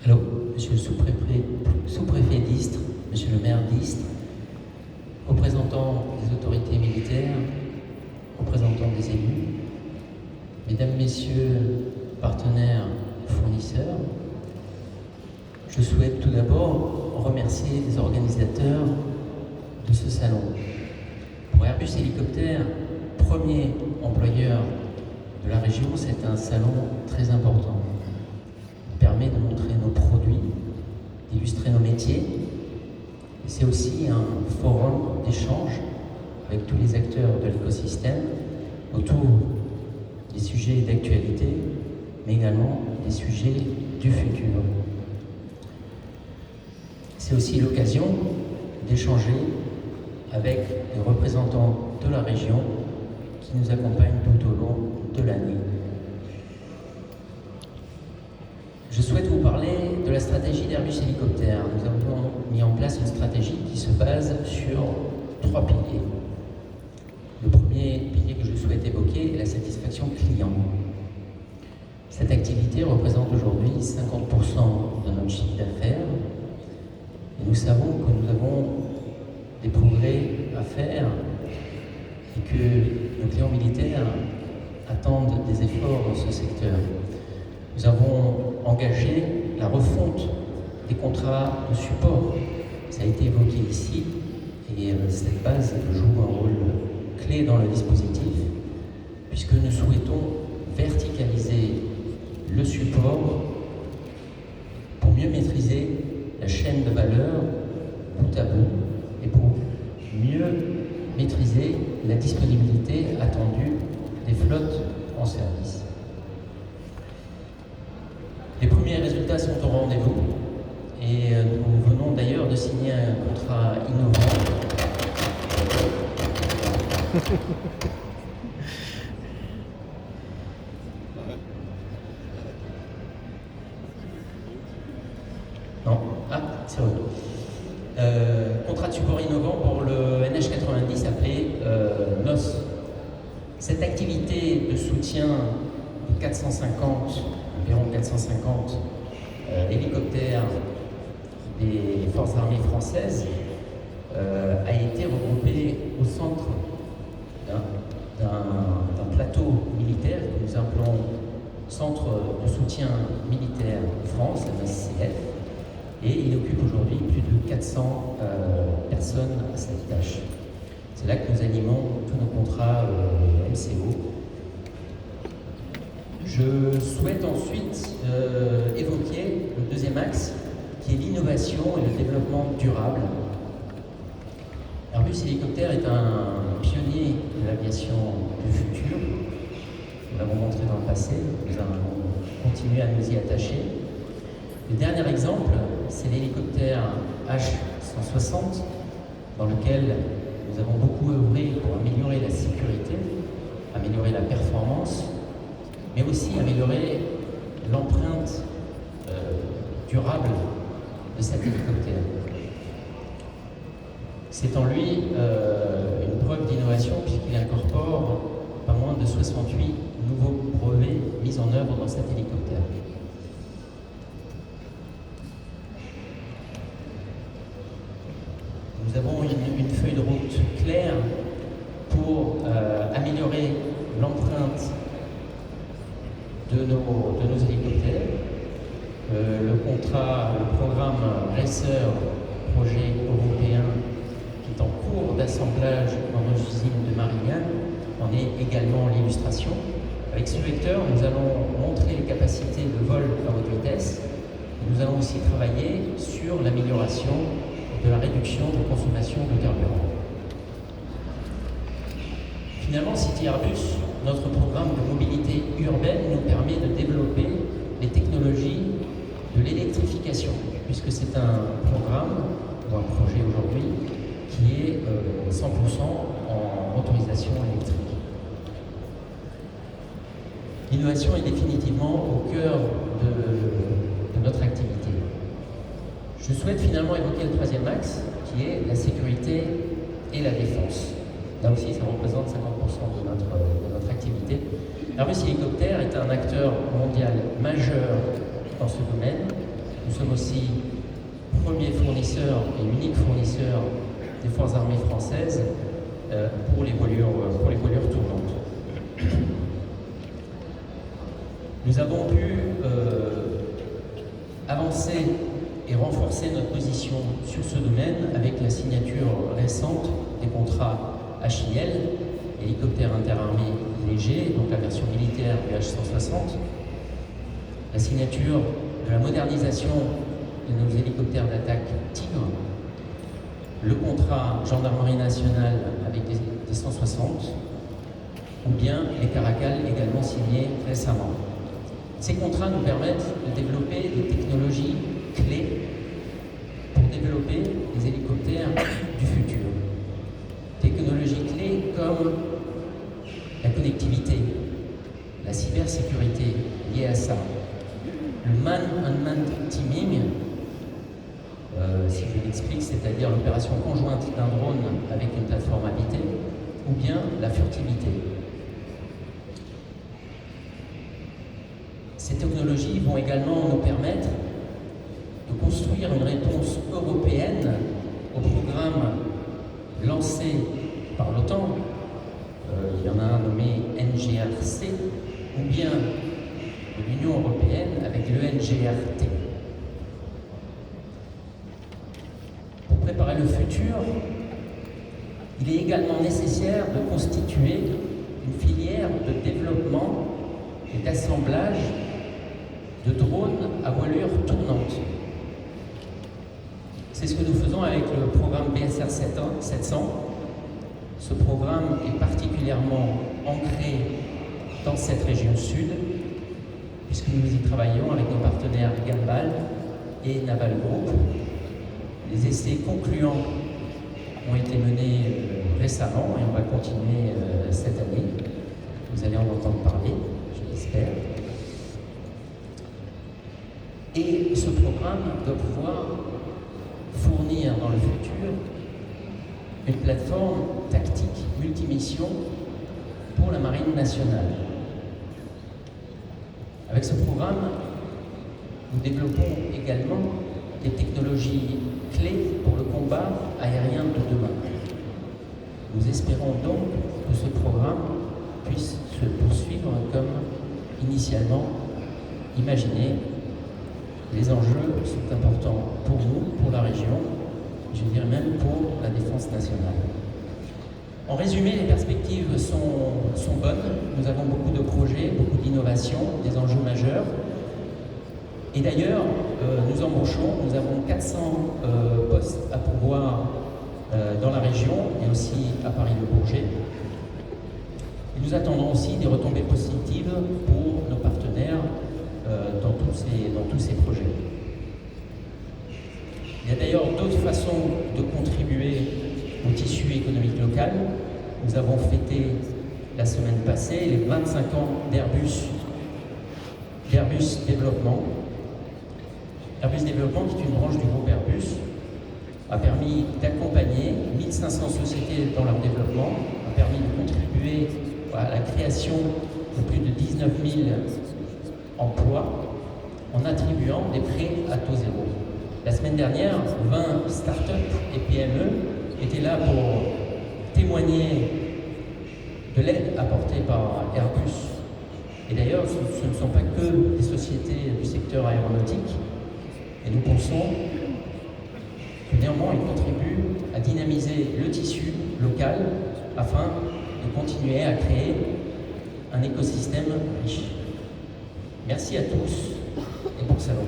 Allô, monsieur le sous-préfet d'Istres, monsieur le maire d'Istres, représentants des autorités militaires, représentants des élus, mesdames, messieurs, partenaires, fournisseurs, je souhaite tout d'abord remercier les organisateurs de ce salon. Pour Airbus Hélicoptère, premier employeur de la région, c'est un salon très important. Il permet de montrer nos produits, d'illustrer nos métiers. Et c'est aussi un forum d'échange avec tous les acteurs de l'écosystème autour des sujets d'actualité, mais également des sujets du futur. C'est aussi l'occasion d'échanger avec les représentants de la région qui nous accompagnent tout au long de l'année. Je souhaite vous parler de la stratégie d'Airbus Hélicoptère. Nous avons mis en place une stratégie qui se base sur 3 piliers. Le premier pilier que je souhaite évoquer est la satisfaction client. Cette activité représente aujourd'hui 50% de notre chiffre d'affaires et nous savons que nous avons des progrès à faire et que nos clients militaires attendent des efforts dans ce secteur. Nous avons engagé la refonte des contrats de support. Ça a été évoqué ici et cette base joue un rôle clé dans le dispositif puisque nous souhaitons verticaliser le support pour mieux maîtriser la chaîne de valeur bout à bout et pour mieux maîtriser la disponibilité attendue des flottes en service. Les premiers résultats sont au rendez-vous et nous venons d'ailleurs de signer un contrat innovant. Non, c'est vrai. Contrat de support innovant pour le NH90 appelé NOS. Cette activité de soutien de 450 hélicoptères des forces armées françaises a été regroupée au centre d'un plateau militaire que nous appelons Centre de soutien militaire de France, MSCF, et il occupe aujourd'hui plus de 400 personnes à cette tâche. C'est là que nous animons tous nos contrats MCO. Je souhaite ensuite évoquer le deuxième axe, qui est l'innovation et le développement durable. Airbus Hélicoptère est un pionnier de l'aviation du futur. Nous l'avons montré dans le passé, nous allons continuer à nous y attacher. Le dernier exemple, c'est l'hélicoptère H160, dans lequel nous avons beaucoup œuvré pour améliorer la sécurité, améliorer la performance, mais aussi améliorer l'empreinte durable de cet hélicoptère. C'est en lui une preuve d'innovation puisqu'il incorpore pas moins de 68 nouveaux brevets mis en œuvre dans cet hélicoptère. Nous avons une feuille de route claire pour améliorer l'empreinte de nos hélicoptères. Le programme Racer, projet européen, qui est en cours d'assemblage dans nos usines de Marignane, en est également l'illustration. Avec ce vecteur, nous allons montrer les capacités de vol à haute vitesse. Nous allons aussi travailler sur l'amélioration de la réduction de consommation de carburant. Finalement, City Airbus, notre programme de mobilité urbaine, nous permet de développer les technologies de l'électrification, puisque c'est un programme, ou un projet aujourd'hui, qui est 100% en motorisation électrique. L'innovation est définitivement au cœur de notre activité. Je souhaite finalement évoquer le troisième axe, qui est la sécurité et la défense. Là aussi, ça représente 50% de notre activité. Airbus Hélicoptère est un acteur mondial majeur dans ce domaine Nous sommes aussi premier fournisseur et unique fournisseur des forces armées françaises pour les voilures tournantes. Nous avons pu avancer et renforcer notre position sur ce domaine avec la signature récente des contrats HIL, hélicoptère interarmé léger, donc la version militaire du H-160, la signature de la modernisation de nos hélicoptères d'attaque Tigre, le contrat gendarmerie nationale avec des 160, ou bien les Caracal également signés récemment. Ces contrats nous permettent de développer des technologies clés pour développer les hélicoptères du futur. Technologies clés comme la connectivité, la cybersécurité liée à ça, le man-unmanned teaming, si je l'explique, c'est-à-dire l'opération conjointe d'un drone avec une plateforme habitée, ou bien la furtivité. Ces technologies vont également nous permettre de construire une réponse européenne au programme lancé par l'OTAN. Il y en a un nommé NGRC, ou bien de l'Union européenne avec le NGRT. Pour préparer le futur, il est également nécessaire de constituer une filière de développement et d'assemblage de drones à voilure tournante. C'est ce que nous faisons avec le programme BSR 700. Ce programme est particulièrement ancré dans cette région sud, puisque nous y travaillons avec nos partenaires Gambal et Naval Group. Les essais concluants ont été menés récemment et on va continuer cette année. Vous allez en entendre parler, je l'espère. Et ce programme doit pouvoir fournir dans le futur une plateforme tactique multimission pour la Marine nationale. Avec ce programme, nous développons également des technologies clés pour le combat aérien de demain. Nous espérons donc que ce programme puisse se poursuivre comme initialement imaginé. Les enjeux sont importants pour nous, pour la région, je dirais même pour la défense nationale. En résumé, les perspectives sont bonnes. Nous avons beaucoup de projets, beaucoup d'innovations, des enjeux majeurs. Et d'ailleurs, nous embauchons, nous avons 400 postes à pourvoir dans la région et aussi à Paris-le-Bourget. Nous attendons aussi des retombées positives pour nos partenaires dans tous ces projets. Il y a d'ailleurs d'autres façons de contribuer au tissu économique local. Nous avons fêté la semaine passée les 25 ans d'Airbus Développement. Airbus Développement, qui est une branche du groupe Airbus, a permis d'accompagner 1500 sociétés dans leur développement, a permis de contribuer à la création de plus de 19 000 emplois en attribuant des prêts à taux zéro. La semaine dernière, 20 startups et PME étaient là pour témoigner de l'aide apportée par Airbus. Et d'ailleurs, ce ne sont pas que des sociétés du secteur aéronautique. Et nous pensons que néanmoins, ils contribuent à dynamiser le tissu local afin de continuer à créer un écosystème riche. Merci à tous et bon salon.